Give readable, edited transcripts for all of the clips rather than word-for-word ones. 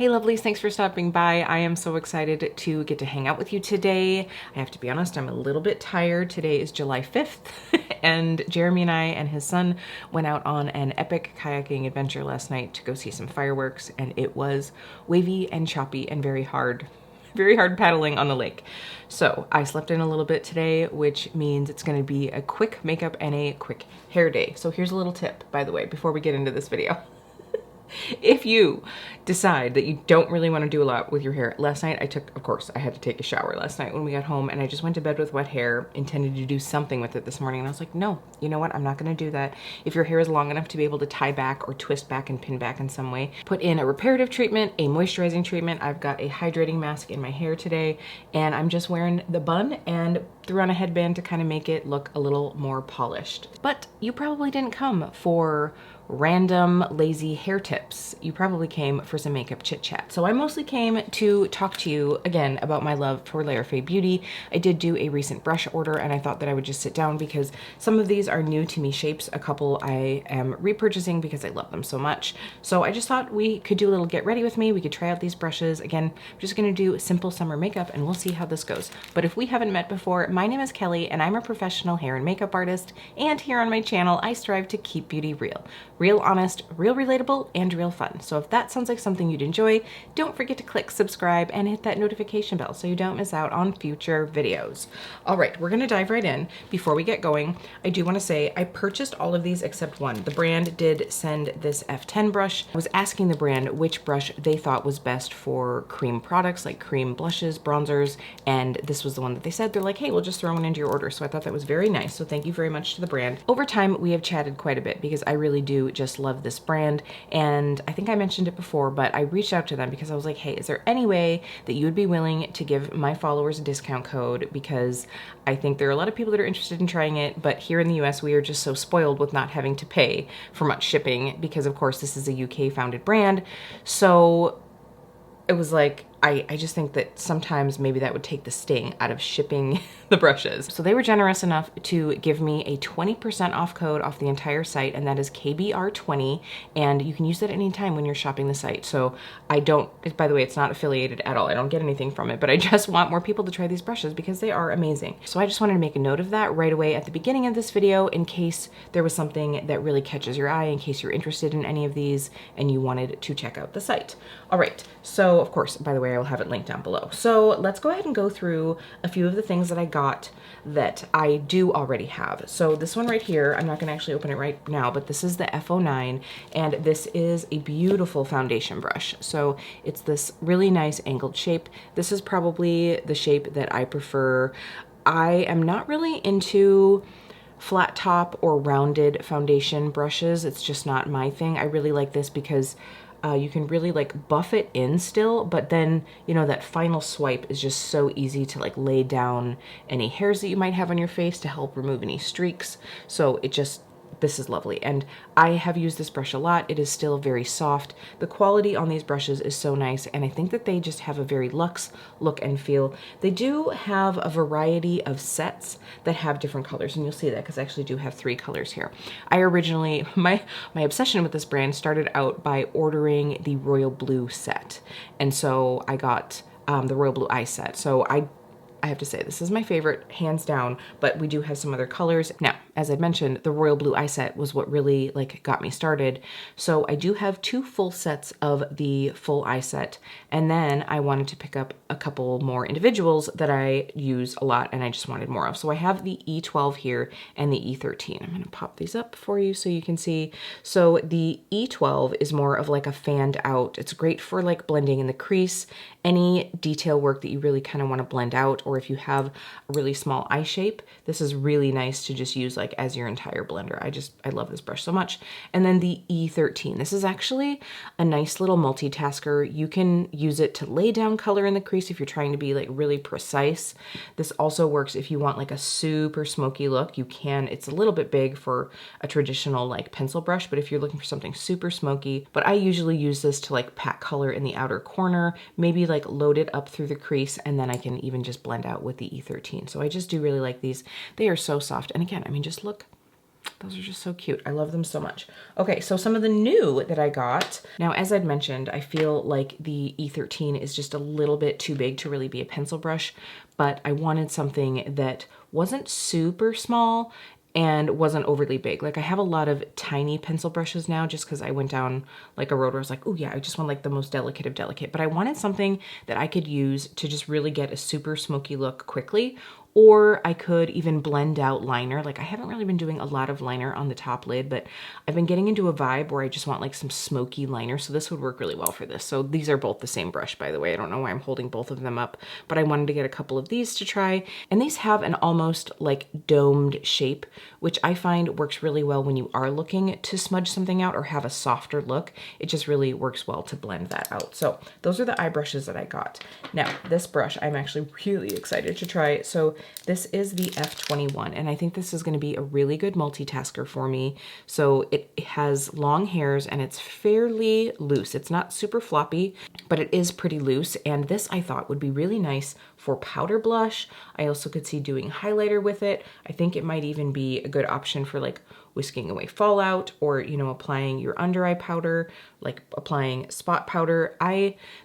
Hey lovelies, thanks for stopping by. I am so excited to get to hang out with you today. I have to be honest, I'm a little bit tired. Today is July 5th and Jeremy and I and his son went out on an epic kayaking adventure last night to go see some fireworks, and it was wavy and choppy and very hard paddling on the lake. So I slept in a little bit today, which means it's gonna be a quick makeup and a quick hair day. So here's a little tip, by the way, before we get into this video. If you decide that you don't really want to do a lot with your hair, last night of course, I had to take a shower last night when we got home, and I just went to bed with wet hair, intended to do something with it this morning, and I was like, no, you know what, I'm not going to do that. If your hair is long enough to be able to tie back or twist back and pin back in some way, put in a reparative treatment, a moisturizing treatment. I've got a hydrating mask in my hair today, and I'm just wearing the bun and threw on a headband to kind of make it look a little more polished. But you probably didn't come for random lazy hair tips. You probably came for some makeup chit chat. So I mostly came to talk to you again about my love for Lara Faye Beauty. I did do a recent brush order, and I thought that I would just sit down because some of these are new to me shapes. A couple I am repurchasing because I love them so much. So I just thought we could do a little get ready with me. We could try out these brushes. Again, I'm just gonna do simple summer makeup and we'll see how this goes. But if we haven't met before, my name is Kelly and I'm a professional hair and makeup artist. And here on my channel, I strive to keep beauty real. Real honest, real relatable, and real fun. So if that sounds like something you'd enjoy, don't forget to click subscribe and hit that notification bell so you don't miss out on future videos. All right, we're gonna dive right in. Before we get going, I do wanna say I purchased all of these except one. The brand did send this F10 brush. I was asking the brand which brush they thought was best for cream products, like cream blushes, bronzers, and this was the one that they said. They're like, hey, we'll just throw one into your order. So I thought that was very nice. So thank you very much to the brand. Over time, we have chatted quite a bit because I really do just love this brand, and I think I mentioned it before, but I reached out to them because I was like, hey, is there any way that you would be willing to give my followers a discount code? Because I think there are a lot of people that are interested in trying it, but here in the US we are just so spoiled with not having to pay for much shipping because of course this is a UK founded brand. So it was like, I just think that sometimes maybe that would take the sting out of shipping the brushes. So they were generous enough to give me a 20% off code off the entire site, and that is KBR20, and you can use that anytime when you're shopping the site. So I don't, by the way, it's not affiliated at all. I don't get anything from it, but I just want more people to try these brushes because they are amazing. So I just wanted to make a note of that right away at the beginning of this video in case there was something that really catches your eye, in case you're interested in any of these and you wanted to check out the site. All right, so of course, by the way, I will have it linked down below. So let's go ahead and go through a few of the things that I got that I do already have. So this one right here, I'm not gonna actually open it right now, but this is the F09, and this is a beautiful foundation brush. So it's this really nice angled shape. This is probably the shape that I prefer. I am not really into flat top or rounded foundation brushes. It's just not my thing. I really like this because you can really like buff it in still, but then, you know, that final swipe is just so easy to like lay down any hairs that you might have on your face to help remove any streaks. So this is lovely, and I have used this brush a lot. It is still very soft. The quality on these brushes is so nice, and I think that they just have a very luxe look and feel. They do have a variety of sets that have different colors, and you'll see that because I actually do have 3 colors here. I originally, my obsession with this brand started out by ordering the Royal Blue set, and so I got the Royal Blue Eye set. So I have to say, this is my favorite, hands down, but we do have some other colors. Now, as I mentioned, the Royal Blue Eye set was what really like got me started. So I do have 2 full sets of the full eye set, and then I wanted to pick up a couple more individuals that I use a lot and I just wanted more of. So I have the E12 here and the E13. I'm gonna pop these up for you so you can see. So the E12 is more of like a fanned out. It's great for like blending in the crease, any detail work that you really kind of want to blend out, or if you have a really small eye shape, this is really nice to just use like as your entire blender. I love this brush so much. And then the E13, this is actually a nice little multitasker. You can use it to lay down color in the crease if you're trying to be like really precise. This also works if you want like a super smoky look. You can, it's a little bit big for a traditional like pencil brush, but if you're looking for something super smoky, but I usually use this to like pack color in the outer corner, maybe like load it up through the crease, and then I can even just blend out with the E13. So I just do really like these. They are so soft. And again, I mean, just look those are just so cute. I love them so much. Okay, so some of the new that I got. Now, as I'd mentioned, I feel like the E13 is just a little bit too big to really be a pencil brush, but I wanted something that wasn't super small and wasn't overly big. Like I have a lot of tiny pencil brushes now just because I went down like a road where I was like, oh yeah, I just want like the most delicate of delicate. But I wanted something that I could use to just really get a super smoky look quickly, or I could even blend out liner. Like I haven't really been doing a lot of liner on the top lid, but I've been getting into a vibe where I just want like some smoky liner. So this would work really well for this. So these are both the same brush, by the way. I don't know why I'm holding both of them up, but I wanted to get a couple of these to try. And these have an almost like domed shape, which I find works really well when you are looking to smudge something out or have a softer look. It just really works well to blend that out. So those are the eye brushes that I got. Now this brush I'm actually really excited to try. So this is the F21, and I think this is going to be a really good multitasker for me. So it has long hairs and it's fairly loose. It's not super floppy, but it is pretty loose. And this I thought would be really nice for powder blush. I also could see doing highlighter with it. I think it might even be a good option for like whisking away fallout, or, you know, applying your under eye powder, like applying spot powder.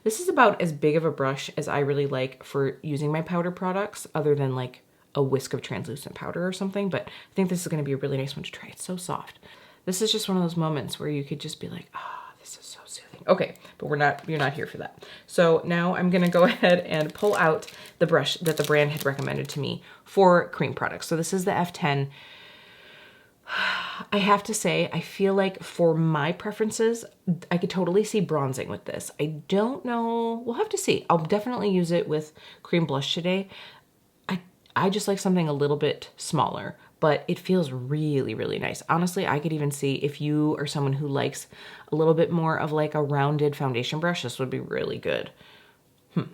This is about as big of a brush as I really like for using my powder products, other than like a whisk of translucent powder or something. But I think this is going to be a really nice one to try. It's so soft. This is just one of those moments where you could just be like, ah, this is so soothing. Okay, but you're not here for that. So now I'm going to go ahead and pull out the brush that the brand had recommended to me for cream products. So this is the F10. I have to say, I feel like for my preferences, I could totally see bronzing with this. I don't know. We'll have to see. I'll definitely use it with cream blush today. I just like something a little bit smaller, but it feels really, really nice. Honestly, I could even see if you are someone who likes a little bit more of like a rounded foundation brush, this would be really good.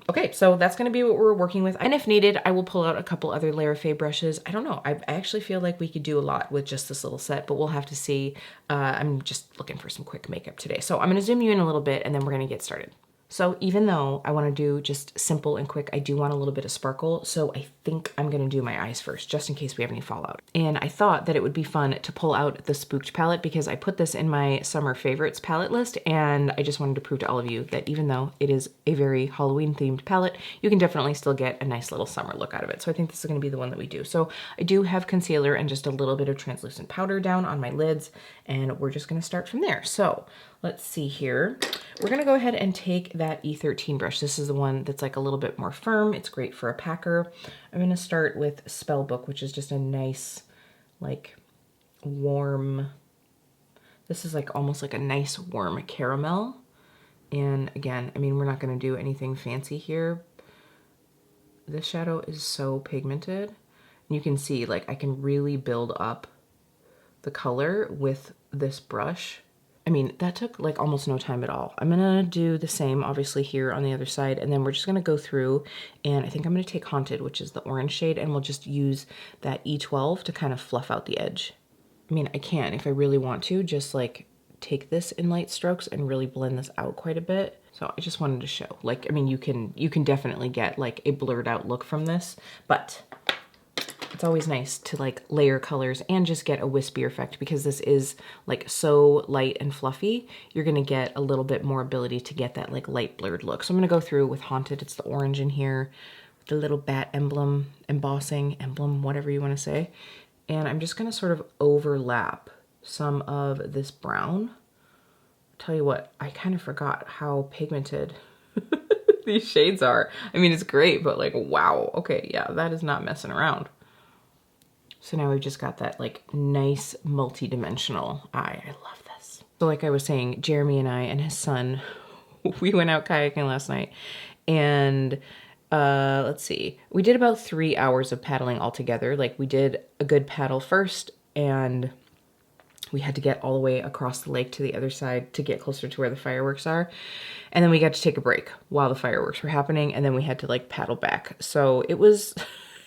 Okay, so that's going to be what we're working with. And if needed, I will pull out a couple other LaraFaye brushes. I don't know. I actually feel like we could do a lot with just this little set, but we'll have to see. I'm just looking for some quick makeup today. So I'm going to zoom you in a little bit and then we're going to get started. So even though I want to do just simple and quick, I do want a little bit of sparkle. So I think I'm going to do my eyes first, just in case we have any fallout. And I thought that it would be fun to pull out the Spooked palette because I put this in my summer favorites palette list. And I just wanted to prove to all of you that even though it is a very Halloween themed palette, you can definitely still get a nice little summer look out of it. So I think this is going to be the one that we do. So I do have concealer and just a little bit of translucent powder down on my lids, and we're just going to start from there. So let's see here. We're gonna go ahead and take that E13 brush. This is the one that's like a little bit more firm. It's great for a packer. I'm gonna start with Spellbook, which is just a nice, like warm, this is like almost like a nice warm caramel. And again, I mean, we're not gonna do anything fancy here. This shadow is so pigmented. And you can see like I can really build up the color with this brush. I mean, that took like almost no time at all. I'm gonna do the same obviously here on the other side, and then we're just gonna go through, and I think I'm gonna take Haunted, which is the orange shade, and we'll just use that E12 to kind of fluff out the edge. I mean, I can, if I really want to, just like take this in light strokes and really blend this out quite a bit. So I just wanted to show, like, I mean, you can definitely get like a blurred out look from this, but it's always nice to like layer colors and just get a wispier effect because this is like so light and fluffy. You're gonna get a little bit more ability to get that like light blurred look. So I'm gonna go through with Haunted. It's the orange in here, the little bat emblem, embossing emblem, whatever you wanna say. And I'm just gonna sort of overlap some of this brown. Tell you what, I kind of forgot how pigmented these shades are. I mean, it's great, but like, wow. Okay, yeah, that is not messing around. So now we've just got that like nice multi-dimensional eye. I love this. So like I was saying, Jeremy and I and his son, we went out kayaking last night, and let's see, we did about 3 hours of paddling altogether. Like we did a good paddle first, and we had to get all the way across the lake to the other side to get closer to where the fireworks are. And then we got to take a break while the fireworks were happening, and then we had to like paddle back. So it was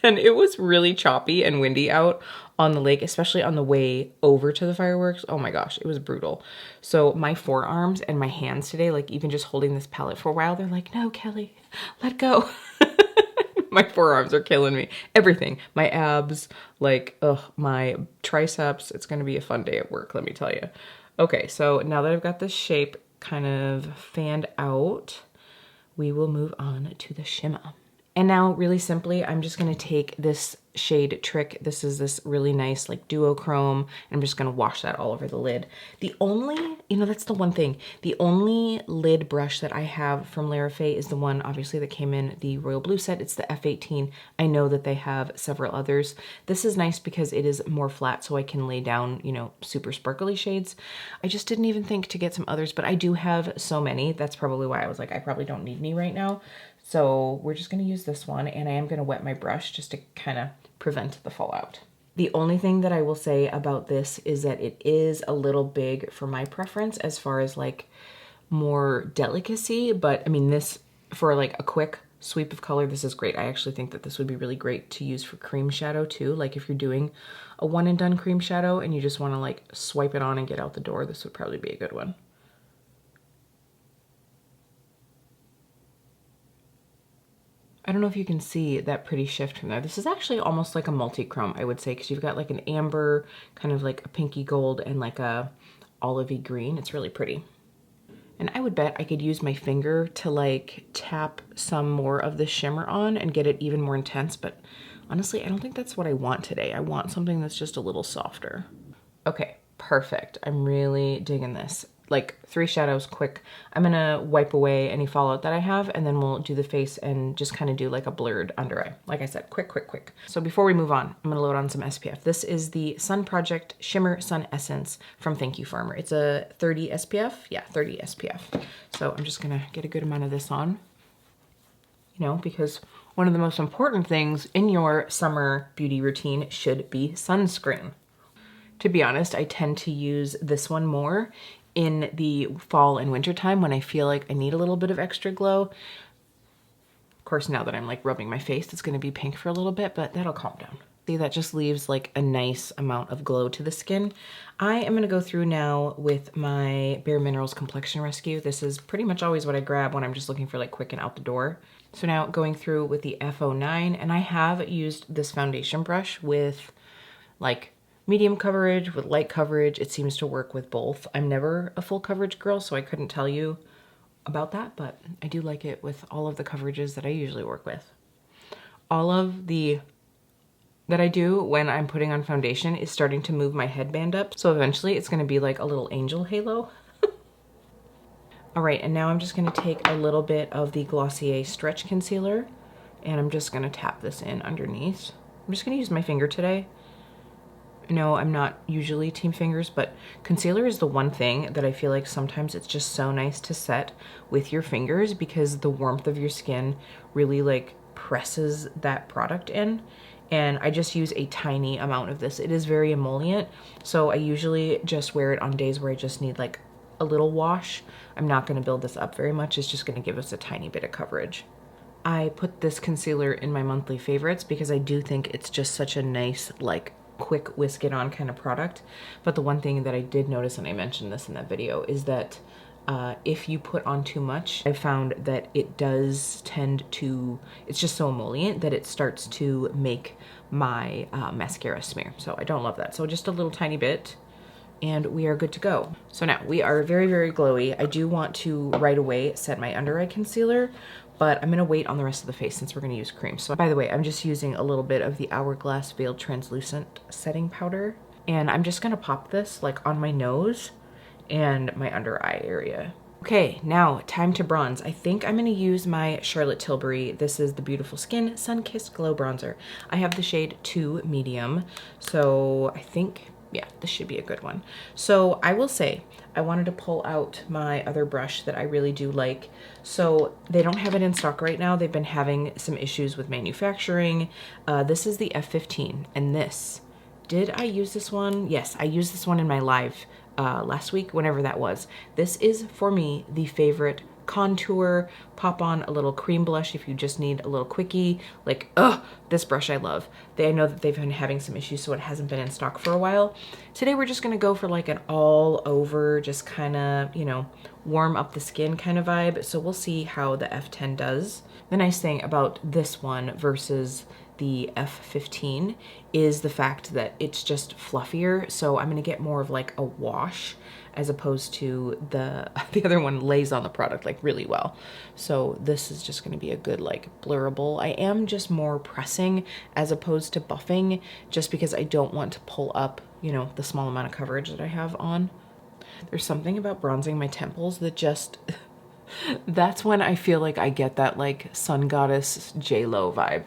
and it was really choppy and windy out on the lake, especially on the way over to the fireworks. Oh my gosh, it was brutal. So my forearms and my hands today, like even just holding this palette for a while, they're like, no, Kelly, let go. My forearms are killing me. Everything. My abs, like, ugh, my triceps. It's gonna be a fun day at work, let me tell you. Okay, so now that I've got this shape kind of fanned out, we will move on to the shimmer. And now, really simply, I'm just gonna take this shade Trick. This is this really nice like duochrome, and I'm just gonna wash that all over the lid. The only, that's the one thing, the only lid brush that I have from Lara Faye is the one, obviously, that came in the Royal Blue set. It's the F18. I know that they have several others. This is nice because it is more flat, so I can lay down, super sparkly shades. I just didn't even think to get some others, but I do have so many. That's probably why I was like, I probably don't need any right now. So we're just gonna use this one, and I am gonna wet my brush just to kind of prevent the fallout. The only thing that I will say about this is that it is a little big for my preference as far as like more delicacy, but I mean this, for like a quick sweep of color, this is great. I actually think that this would be really great to use for cream shadow too. Like if you're doing a one and done cream shadow and you just wanna like swipe it on and get out the door, this would probably be a good one. I don't know if you can see that pretty shift from there. This is actually almost like a multi-chrome, I would say, because you've got like an amber, kind of like a pinky gold, and like a olivey green. It's really pretty. And I would bet I could use my finger to like tap some more of the shimmer on and get it even more intense, but honestly, I don't think that's what I want today. I want something that's just a little softer. Okay, perfect. I'm really digging this. Like 3 shadows quick. I'm gonna wipe away any fallout that I have, and then we'll do the face and just kind of do like a blurred under eye. Like I said, quick, quick, quick. So before we move on, I'm gonna load on some SPF. This is the Sun Project Shimmer Sun Essence from Thank You Farmer. It's a 30 SPF. Yeah, 30 SPF. So I'm just gonna get a good amount of this on, because one of the most important things in your summer beauty routine should be sunscreen. To be honest, I tend to use this one more in the fall and winter time when I feel like I need a little bit of extra glow. Of course, now that I'm like rubbing my face, it's gonna be pink for a little bit, but that'll calm down. See, that just leaves like a nice amount of glow to the skin. I am gonna go through now with my Bare Minerals Complexion Rescue. This is pretty much always what I grab when I'm just looking for like quick and out the door. So now going through with the F09, and I have used this foundation brush with like medium coverage, with light coverage. It seems to work with both. I'm never a full coverage girl, so I couldn't tell you about that, but I do like it with all of the coverages that I usually work with. All of the that I do when I'm putting on foundation is starting to move my headband up, so eventually it's gonna be like a little angel halo. All right, and now I'm just gonna take a little bit of the Glossier Stretch Concealer, and I'm just gonna tap this in underneath. I'm just gonna use my finger today. No, I'm not usually team fingers, but concealer is the one thing that I feel like sometimes it's just so nice to set with your fingers because the warmth of your skin really like presses that product in. And I just use a tiny amount of this. It is very emollient, so I usually just wear it on days where I just need like a little wash. I'm not gonna build this up very much. It's just gonna give us a tiny bit of coverage. I put this concealer in my monthly favorites because I do think it's just such a nice like quick whisk it on kind of product. But the one thing that I did notice, and I mentioned this in that video, is that if you put on too much, I found that it does tend to, it's just so emollient that it starts to make my mascara smear. So I don't love that. So just a little tiny bit and we are good to go. So now we are very, very glowy. I do want to right away set my under eye concealer, but I'm gonna wait on the rest of the face since we're gonna use cream. So by the way, I'm just using a little bit of the Hourglass Veiled Translucent Setting Powder, and I'm just gonna pop this like on my nose and my under eye area. Okay, now time to bronze. I think I'm gonna use my Charlotte Tilbury. This is the Beautiful Skin Sun Kissed Glow Bronzer. I have the shade 2 medium, so I think, yeah, this should be a good one. So I will say, I wanted to pull out my other brush that I really do like. So they don't have it in stock right now. They've been having some issues with manufacturing. This is the F15, and this, did I use this one? Yes, I used this one in my live last week, whenever that was. This is, for me, the favorite contour, pop on a little cream blush if you just need a little quickie. Like, this brush I love. I know that they've been having some issues, so it hasn't been in stock for a while. Today we're just gonna go for like an all over, just kind of, you know, warm up the skin kind of vibe. So we'll see how the F10 does. The nice thing about this one versus the F15 is the fact that it's just fluffier. So I'm gonna get more of like a wash as opposed to the other one lays on the product like really well. So this is just gonna be a good like blurrable. I am just more pressing as opposed to buffing, just because I don't want to pull up, you know, the small amount of coverage that I have on. There's something about bronzing my temples that just, that's when I feel like I get that like sun goddess J-Lo vibe.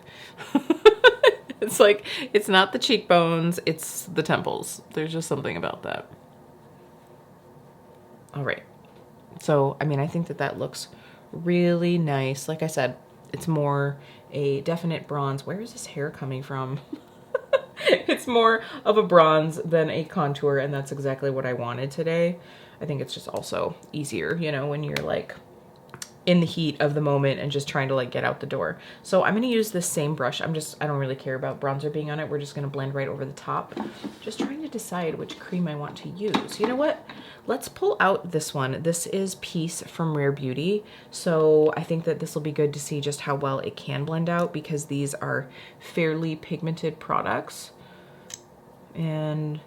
It's like, it's not the cheekbones, it's the temples. There's just something about that. All right. So, I mean, I think that that looks really nice. Like I said, it's more a definite bronze. Where is this hair coming from? It's more of a bronze than a contour, and that's exactly what I wanted today. I think it's just also easier, you know, when you're like in the heat of the moment and just trying to like get out the door. So I'm gonna use this same brush. I don't really care about bronzer being on it. We're just gonna blend right over the top. Just trying to decide which cream I want to use. You know what? Let's pull out this one. This is Peace from Rare Beauty. So I think that this will be good to see just how well it can blend out, because these are fairly pigmented products. And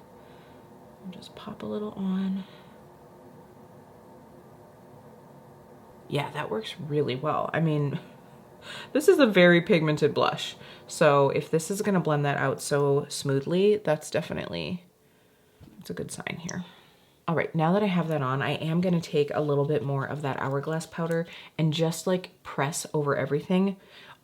I'll just pop a little on. Yeah, that works really well. I mean, this is a very pigmented blush. So if this is gonna blend that out so smoothly, that's definitely, it's a good sign here. All right, now that I have that on, I am gonna take a little bit more of that Hourglass powder and just like press over everything.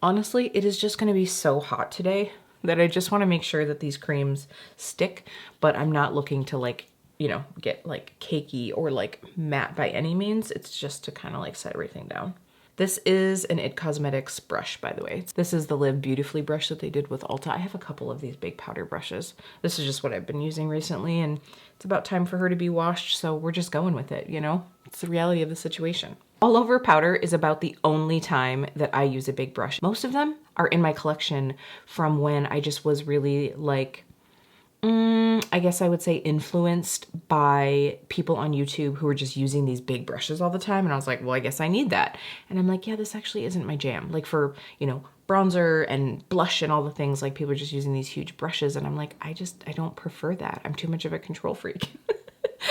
Honestly, it is just gonna be so hot today that I just wanna make sure that these creams stick, but I'm not looking to like, you know, get like cakey or like matte by any means. It's just to kind of like set everything down. This is an IT Cosmetics brush, by the way. This is the Live Beautifully brush that they did with Ulta. I have a couple of these big powder brushes. This is just what I've been using recently, and it's about time for her to be washed, so we're just going with it, you know? It's the reality of the situation. All over powder is about the only time that I use a big brush. Most of them are in my collection from when I just was really like, I guess I would say influenced by people on YouTube who were just using these big brushes all the time. And I was like, well, I guess I need that. And I'm like, yeah, this actually isn't my jam. Like for, you know, bronzer and blush and all the things, like people are just using these huge brushes. And I'm like, I don't prefer that. I'm too much of a control freak.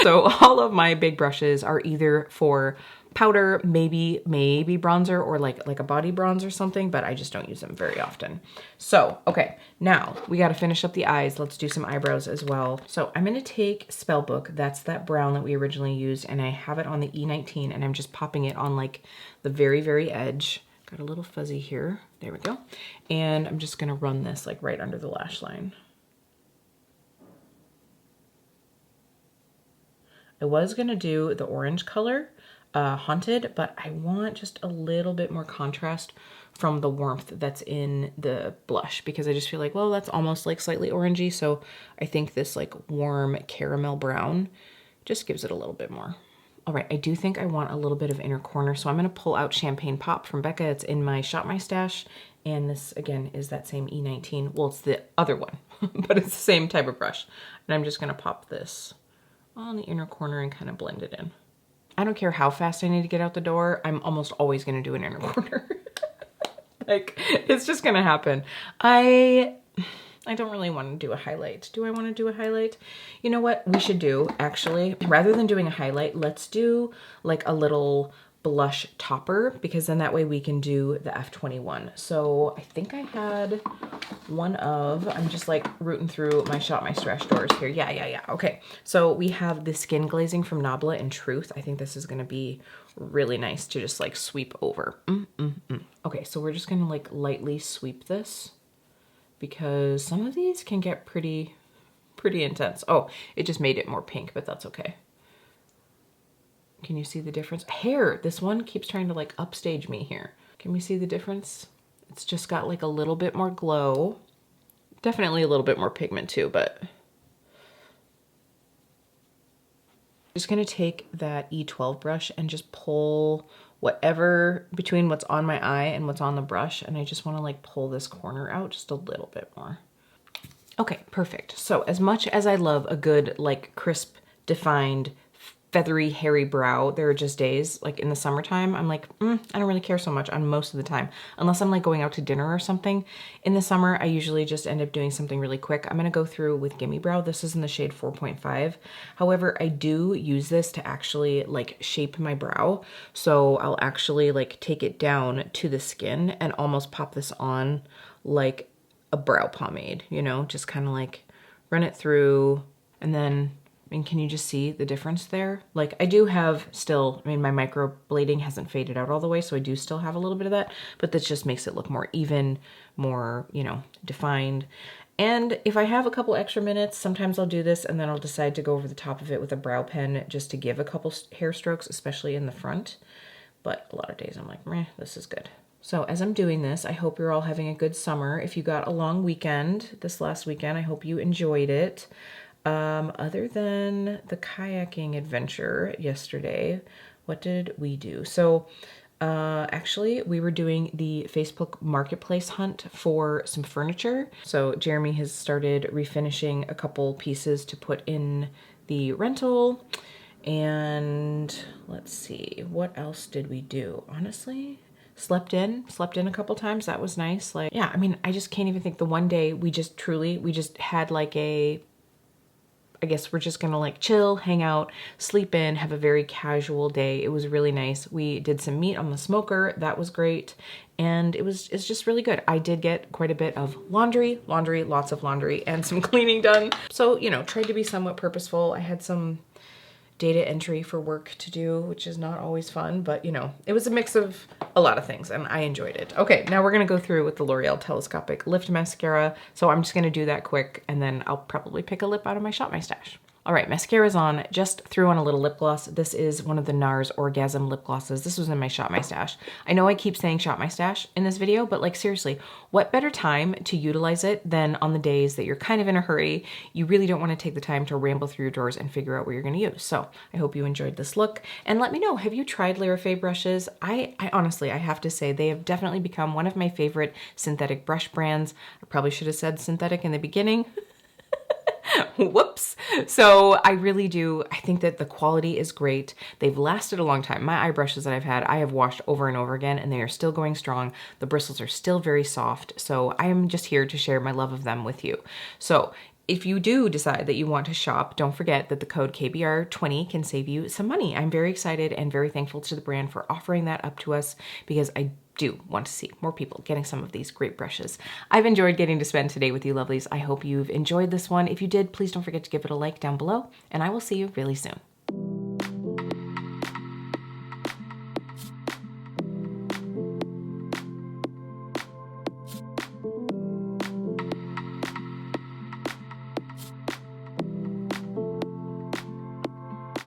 So all of my big brushes are either for powder, maybe bronzer, or like a body bronze or something, but I just don't use them very often. So, okay, now we got to finish up the eyes. Let's do some eyebrows as well. So I'm going to take Spellbook. That's that brown that we originally used, and I have it on the E19, and I'm just popping it on like the very, very edge. Got a little fuzzy here. There we go. And I'm just going to run this like right under the lash line. I was going to do the orange color, Haunted, but I want just a little bit more contrast from the warmth that's in the blush, because I just feel like, well, that's almost like slightly orangey. So I think this like warm caramel brown just gives it a little bit more. All right, I do think I want a little bit of inner corner. So I'm going to pull out Champagne Pop from Becca. It's in my Shop My Stash. And this again is that same E19. Well, it's the other one, but it's the same type of brush. And I'm just going to pop this on the inner corner and kind of blend it in. I don't care how fast I need to get out the door. I'm almost always going to do an inner corner. Like, it's just going to happen. I don't really want to do a highlight. Do I want to do a highlight? You know what we should do, actually? Rather than doing a highlight, let's do like a little blush topper, because then that way we can do the F21. So I think I had one of, I'm just like rooting through my Shop My Stash stores here. Yeah. Okay, so we have the Skin Glazing from Nabla in Truth. I think this is going to be really nice to just like sweep over. Okay, so we're just going to like lightly sweep this, because some of these can get pretty intense. Oh, it just made it more pink, but that's okay. Can you see the difference? Hair, this one keeps trying to like upstage me here. Can we see the difference? It's just got like a little bit more glow. Definitely a little bit more pigment too, but just gonna take that E12 brush and just pull whatever between what's on my eye and what's on the brush, and I just want to like pull this corner out just a little bit more. Okay, perfect. So as much as I love a good, like, crisp, defined, feathery, hairy brow, there are just days, like in the summertime, I'm like, I don't really care so much on most of the time. Unless I'm like going out to dinner or something. In the summer, I usually just end up doing something really quick. I'm gonna go through with Gimme Brow. This is in the shade 4.5. However, I do use this to actually like shape my brow. So I'll actually like take it down to the skin and almost pop this on like a brow pomade, you know, just kind of like run it through. And then, I mean, can you just see the difference there? Like I do have still, I mean, my microblading hasn't faded out all the way, so I do still have a little bit of that, but this just makes it look more even, more, you know, defined. And if I have a couple extra minutes, sometimes I'll do this and then I'll decide to go over the top of it with a brow pen just to give a couple hair strokes, especially in the front. But a lot of days I'm like, meh, this is good. So as I'm doing this, I hope you're all having a good summer. If you got a long weekend this last weekend, I hope you enjoyed it. Other than the kayaking adventure yesterday, what did we do? So actually, we were doing the Facebook Marketplace hunt for some furniture. So Jeremy has started refinishing a couple pieces to put in the rental. And let's see, what else did we do? Honestly, slept in a couple times. That was nice. Like, yeah, I mean, I just can't even think. The one day we just had like I guess we're just gonna like chill, hang out, sleep in, have a very casual day. It was really nice. We did some meat on the smoker. That was great. And it's just really good. I did get quite a bit of laundry, lots of laundry, and some cleaning done. So, you know, tried to be somewhat purposeful. I had some data entry for work to do, which is not always fun, but you know, it was a mix of a lot of things and I enjoyed it. Okay, now we're gonna go through with the L'Oreal Telescopic Lift Mascara. So I'm just gonna do that quick and then I'll probably pick a lip out of my Shop My Stash. All right, mascara's on. Just threw on a little lip gloss. This is one of the Nars Orgasm lip glosses. This was in my Shop My Stash. I know I keep saying Shop My Stash in this video, but like seriously, what better time to utilize it than on the days that you're kind of in a hurry, you really don't want to take the time to ramble through your drawers and figure out what you're going to use. So I hope you enjoyed this look. And let me know, have you tried LaraFaye brushes? I honestly, I have to say, they have definitely become one of my favorite synthetic brush brands. I probably should have said synthetic in the beginning. Whoops. So I really do. I think that the quality is great. They've lasted a long time. My eye brushes that I've had, I have washed over and over again and they are still going strong. The bristles are still very soft. So I am just here to share my love of them with you. So if you do decide that you want to shop, don't forget that the code KBR20 can save you some money. I'm very excited and very thankful to the brand for offering that up to us because I do want to see more people getting some of these great brushes. I've enjoyed getting to spend today with you lovelies. I hope you've enjoyed this one. If you did, please don't forget to give it a like down below and I will see you really soon.